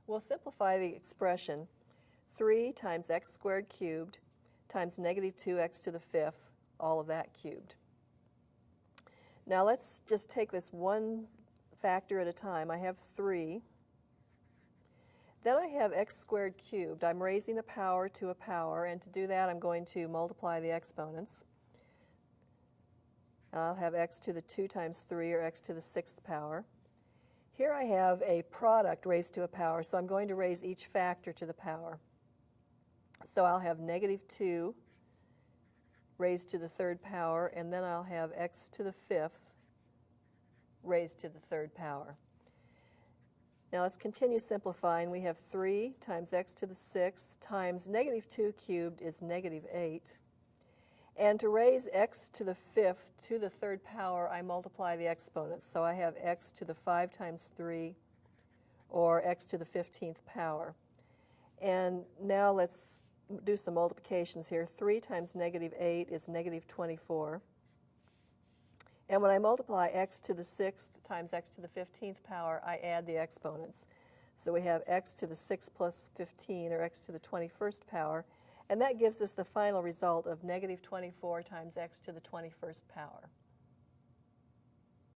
We'll simplify the expression 3 times x squared cubed times negative 2x to the fifth, all of that cubed. Now let's just take this one factor at a time. I have 3. Then I have x squared cubed. I'm raising a power to a power, and to do that I'm going to multiply the exponents. And I'll have x to the 2 times 3, or x to the 6th power. Here I have a product raised to a power, so I'm going to raise each factor to the power. So I'll have negative 2 raised to the 3rd power, and then I'll have x to the 5th raised to the 3rd power. Now let's continue simplifying. We have 3 times x to the 6th times negative 2 cubed is negative 8. And to raise x to the 5th to the 3rd power, I multiply the exponents. So I have x to the 5 times 3, or x to the 15th power. And now let's do some multiplications here. 3 times negative 8 is negative 24. And when I multiply x to the 6th times x to the 15th power, I add the exponents. So we have x to the 6 plus 15, or x to the 21st power. And that gives us the final result of negative 24 times x to the 21st power.